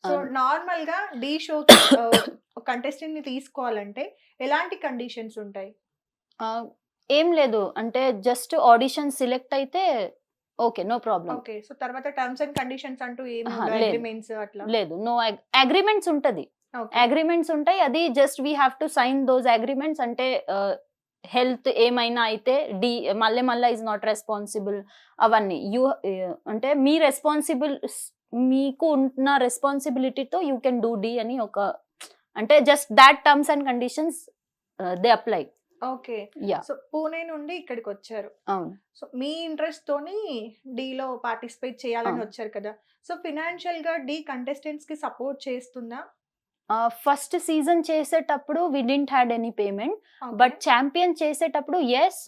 So అవును. Normal గా ఢీ షోకి కంటెస్టెంట్ ని తీసుకోవాలంటే ఎలాంటి కండిషన్స్ ఉంటాయి? ఆహ్, ఏం లేదు. అంటే జస్ట్ ఆడిషన్ సెలెక్ట్ అయితే okay. No problem. Okay. So తర్వాత టర్మ్స్ అండ్ కండిషన్స్ అంటూ ఏమి అహా! ఉండవు, లేదు. అగ్రీమెంట్స్ అట్లా? లేదు. నో అగ్రీమెంట్స్ ఉంటది. ఓకే. అగ్రీమెంట్స్ ఉంటాయి. అది just we have to sign those agreements. అంటే హెల్త్ ఏమైనా అయితే మళ్ళా ఈస్ నాట్ రెస్పాన్సిబుల్ అవన్నీ. అంటే మీ మీకు ఉన్న రెస్పాన్సిబిలిటీతో యూ కెన్ డూ డి అని అంటే just thought terms and conditions they apply. Okay. Yeah! So Pune నుండి ఇక్కడికొచ్చారు. అవును. సో మీ ఇంట్రెస్ట్ తోని డీలో పార్టిసిపేట్ చేయాలని అవును. వచ్చారు కదా! సో ఫినాన్షియల్‌గా డీ కంటెస్టెంట్స్‌కి సపోర్ట్ చేస్తుందా? ఫస్ట్ సీజన్ చేసేటప్పుడు we didn't had any payment. Okay. But champion చేసేటప్పుడు యెస్.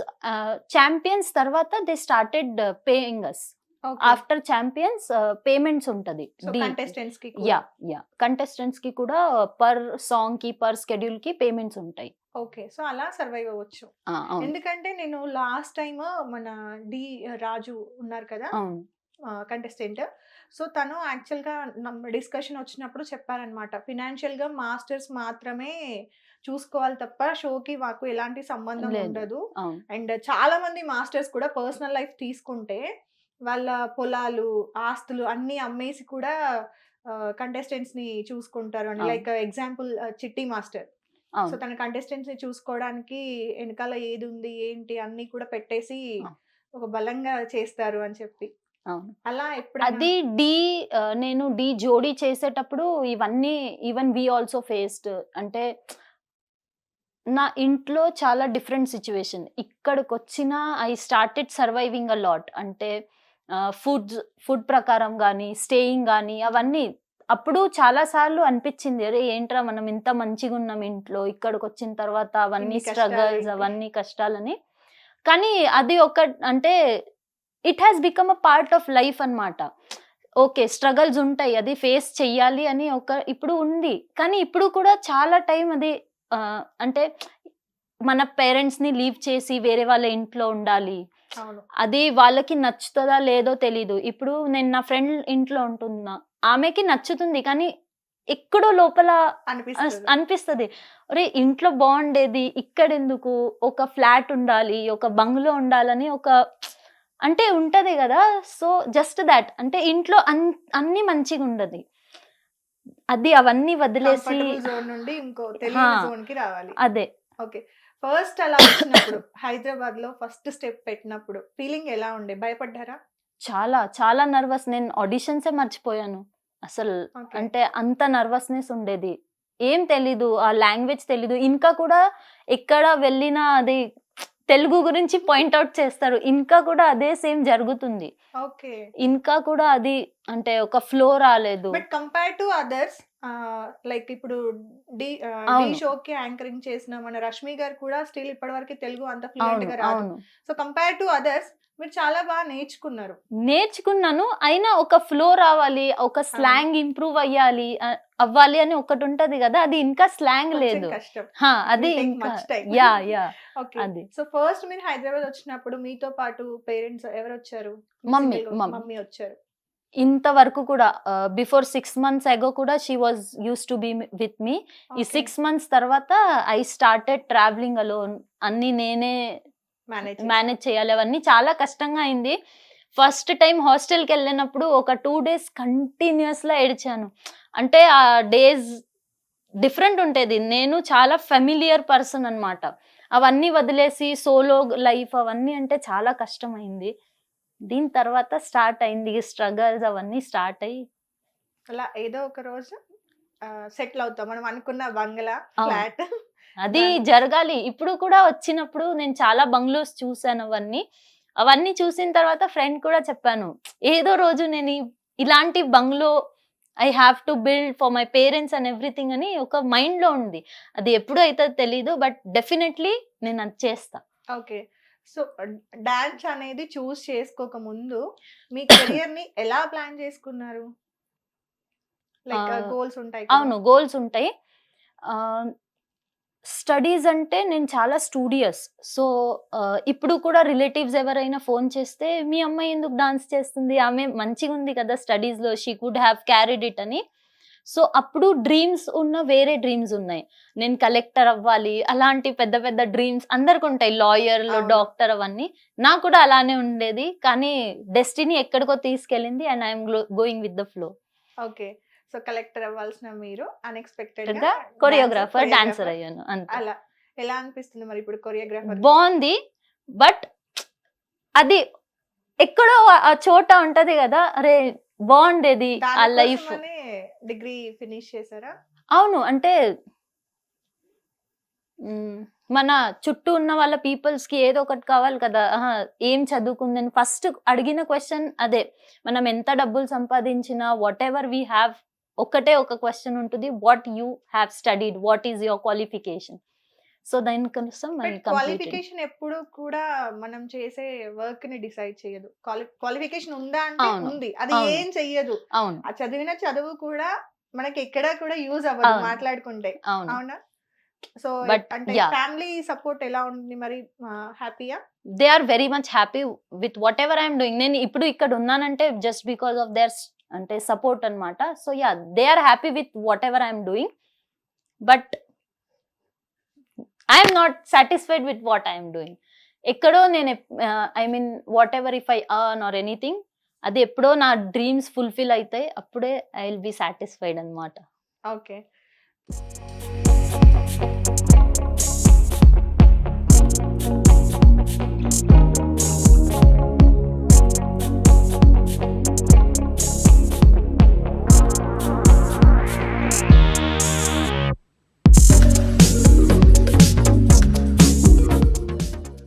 చాంపియన్స్ తర్వాత they started paying us. Okay. After champions payments ఉంటది. సో కంటెస్టెంట్స్‌కి కూడా. యాహ్! కంటెస్టెంట్స్ కి కూడా పర్ సాంగ్ కి, పర్ షెడ్యూల్ కి పేమెంట్స్ ఉంటాయి. ఓకే. సో అలా సర్వైవ్ అవ్వచ్చు. అవును. ఎందుకంటే నేను లాస్ట్ టైమ్ మన డి రాజు ఉన్నారు కదా! అవును. కంటెస్టెంట్. సో తను యాక్చువల్‌గా డిస్కషన్ వచ్చినప్పుడు చెప్పారనమాట. ఫినాన్షియల్‌గా మాస్టర్స్ మాత్రమే చూసుకోవాలి తప్ప షోకి మాకు ఎలాంటి సంబంధం లేదు. ఉండదు. అవును. అండ్ చాలా మంది మాస్టర్స్ కూడా పర్సనల్ లైఫ్ తీసుకుంటే వాళ్ళ పొలాలు, ఆస్తులు అన్నీ అమ్మేసి కూడా కంటెస్టెంట్స్‌ని చూసుకుంటారు అని. అవును. లైక్ ఎగ్జాంపుల్ చిట్టి మాస్టర్. సో అవును. తన కంటెస్టెంట్స్‌ని చూసుకోవడానికి ఎనకాల ఏదుంది, ఏంటి అన్నీ కూడా పెట్టేసి అవును. ఒక బలంగా చేస్తారు అని చెప్పి. అవును. అలా ఎప్పుడైనా? అది నేను జోడీ చేసేటప్పుడు ఇవన్నీ ఈవెన్ వి ఆల్సో ఫేస్డ్. అంటే నా ఇంట్లో చాలా డిఫరెంట్ సిట్యుయేషన్. ఇక్కడికొచ్చిన I started surviving a lot. అంటే ఫుడ్ ప్రకారం గాని, స్టేయింగ్ గాని అవన్నీ. అప్పుడు చాలా సార్లు అనిపిచ్చింది. అరే! ఏంట్రా మనం ఇంత మంచిగున్నాం ఇంట్లో. ఇక్కడికొచ్చిన తర్వాత అవన్నీ ఇన్ని స్ట్రగల్స్, కష్టాలేంటి? అవన్నీ కష్టాలని. కానీ అది అంటే it has become a part of life అన్నమాట. ఓకే. స్ట్రగల్స్ ఉంటాయి. అది ఫేస్ చెయ్యాలి అని ఇప్పుడు ఉంది. కానీ ఇప్పుడు కూడా చాలా టైం అది అంటే మన పేరెంట్స్‌ని లీవ్ చేసి వేరే వాళ్ళ ఇంట్లో ఉండాలి. అవును. అది వాళ్ళకి నచ్చుతదా లేదో తెలీదు. ఇప్పుడు నేను నా ఫ్రెండ్ ఇంట్లో ఉంటున్నా. ఆమెకి నచ్చుతుంది. కానీ ఎక్కడో లోపల అనిపిస్తది. అనిపిస్తది. ఒరేయ్! ఇంట్లో బావుండేది. ఇక్కడెందుకు? ఒక ఫ్లాట్ ఉండాలి. ఒక బంగ్లో ఉండాలని అంటే ఉంటది గదా! So, just thought. అంటే ఇంట్లో అన్నీ మంచిగుండది. అవన్నీ వదిలేసి కంఫర్టబుల్ జోన్ నుండి ఇంకో ఆ! తెలియని జోన్‌కి రావాలి. అదే. ఓకే. ఫస్ట్ అలా వచ్చినప్పుడు హైదరాబాద్‌లో ఫస్ట్ స్టెప్ పెట్టినప్పుడు ఫీలింగ్ ఎలా ఉండే? భయపడ్డారా? చాలా నర్వస్. నేను ఆడిషన్సే మర్చిపోయాను. అసలు ఓకే. అంటే అంత నర్వస్‌నెస్ ఉండేది. ఏం తెలీదు. ఆ లాంగ్వేజ్ తెలీదు. ఇంకా కూడా ఎక్కడ వెళ్ళినా అది తెలుగు గురించి పాయింట్ ఔట్ చేస్తారు. ఇంకా కూడా అదే సేమ్ జరుగుతుంది. ఓకే. ఇంకా కూడా అది అంటే ఒక ఫ్లో రాలేదు. But compare to others like ఇప్పుడు ఢీ అవును. షోకి యాంకరింగ్ చేసిన మన రష్మి గారు కూడా స్టిల్ ఇప్పటివరకు తెలుగు అంత ఫ్లూయెంట్‌గా రాదు. అవును. సో కంపేర్ టు అదర్స్ మీరు చాలా బాగా నేర్చుకున్నారు. నేర్చుకున్నాను. అయినా ఒక ఫ్లో రావాలి. ఒక స్లాంగ్ ఇంప్రూవ్ అవ్వాలి అని ఒకటుంటది గదా! అది ఇంకా స్లాంగ్ కొంచెం లేదు. కష్టం. అది విల్ టేక్ ఇంకా మచ్ టైమ్. యాహ్! ఓకే. అది. సో ఫస్ట్ మీరు హైదరాబాద్ వచ్చినప్పుడు మీతో పాటు పేరెంట్స్ ఎవరొచ్చారు? మమ్మీ. మమ్మీ వచ్చారు. ఇంతవరకు కూడా బిఫోర్ 6 మంత్స్ అగో కూడా she was used to be with me. ఈ ఓకే. 6 మంత్స్ తర్వాత ఐ స్టార్టెడ్ ట్రావెలింగ్ అలోన్. అన్నీ నేనే మేనేజ్ చేయాలి. అవన్నీ చాలా కష్టంగా అయింది. ఫస్ట్ టైమ్ హాస్టల్‌కెళ్ళినప్పుడు ఒక 2 డేస్ కంటిన్యూయస్‌గా ఏడ్చాను. అంటే ఆ డేస్ డిఫరెంట్ ఉంటది. నేను చాలా ఫెమిలియర్ పర్సన్ అన్నమాట. అవన్నీ వదిలేసి సోలో లైఫ్ అవన్నీ అంటే చాలా కష్టమైంది. దీని తర్వాత స్టార్ట్ అయింది. స్ట్రగల్స్ అవన్నీ స్టార్ట్ అయ్యి అలా ఏదో ఒక రోజు సెటిల్ అవుతాం. మనం అనుకున్న బంగ్లా, అవును. ఫ్లాట్. అది జరగాలి. ఇప్పుడు కూడా వచ్చినప్పుడు నేను చాలా బంగ్లోస్ చూసాను అవన్నీ. అవన్నీ చూసిన తర్వాత ఫ్రెండ్ కూడా చెప్పాను. ఏదో రోజు నేను ఇలాంటి bungalow I have to build for my parents and everything అని ఒక మైండ్‌లో ఉంది. అది ఎప్పుడు అయితదో తెలీదు. బట్ డెఫినైట్‌లీ నేను అది చేస్తా. ఓకే. సో డాన్స్ అనేది చూజ్ చేసుకోక ముందు మీ కెరియర్‌ని ఎలా ప్లాన్ చేసుకున్నారు? లైక్ ఆహ్, గోల్స్ ఉంటాయి కదా! అవును. గోల్స్ ఉంటాయి. ఆహ్, స్టడీస్ అంటే నేను చాలా స్టూడియస్. సో, ఇప్పుడు కూడా రిలేటివ్స్ ఎవరైనా ఫోన్ చేస్తే, "మీ అమ్మాయి ఎందుకు డాన్స్ చేస్తుంది? ఆమె మంచిగుంది కదా స్టడీస్‌లో. She could have carried it" అని. సో అప్పుడు డ్రీమ్స్ ఉన్న వేరే డ్రీమ్స్ ఉన్నాయి. నేను కలెక్టర్ అవ్వాలి అలాంటి పెద్ద పెద్ద డ్రీమ్స్ అందరికి ఉంటాయి, లాయర్ అవును. డాక్టర్ అవన్నీ. నాకు కూడా అలానే ఉండేది, కానీ డెస్టినీ ఎక్కడికో తీసుకెళ్ళింది and I'm going with the flow. Okay. So collector అవ్వాల్సిన మీరు అన్ఎక్స్‌పెక్టెడ్‌గా గా కొరియోగ్రాఫర్ డాన్సర్ కొరియోగ్రాఫర్ అయ్యాను అంతే. అలా. ఎలా అనిపిస్తుంది మరి ఇప్పుడు కొరియోగ్రాఫర్? బాగుంది, బట్ అది ఎక్కడో ఆ చోట ఉంటది కదా, అరే బాగుండేది ఆ లైఫ్. దానికోసమనే డిగ్రీ ఫినిష్ చేశారా? అవును, అంటే మన చుట్టూ ఉన్న వాళ్ళ పీపుల్స్ కి ఏదో ఒకటి కావాలి కదా. ఏం చదువుకుందని ఫస్ట్ అడిగిన క్వశ్చన్ అదే. మనం ఎంత డబ్బులు సంపాదించినా వాట్ ఎవర్ వీ హ్యావ్, ఒకటే ఒక క్వశ్చన్ ఉంటుంది, what you have studied, what is your qualification. So దానికోసం బట్ క్వాలిఫికేషన్ ఎప్పుడు కూడా మనం చేసే వర్క్ ని డిసైడ్ చేయదు. క్వాలిఫికేషన్ ఉందా అంటే అవును. ఉంది, అది అవును. ఏం చెయ్యదు. అవును. ఆ చదివిన చదువు కూడా మనకి ఎక్కడా కూడా యూజ్ అవ్వదు అవును. మాట్లాడుకుంటే. అవును. అవునా? సో But, అంటే yeah. ఫ్యామిలీ సపోర్ట్ ఎలా ఉంది మరి? హ్యాపీయా? They are very much happy with whatever I'm doing. నేను ఇప్పుడు ఇక్కడ ఉన్నానంటే జస్ట్ బికాస్ ఆఫ్ దేర్ అంటే సపోర్ట్ అన్నమాట. So yeah, they are happy with whatever I'm doing, but I'm not satisfied with what I'm doing. ఎక్కడో నేను I mean whatever if I earn or anything, అది ఎప్పుడో నా dreams fulfil అవుతాయి, అప్పుడే I will be satisfied అన్నమాట. Okay.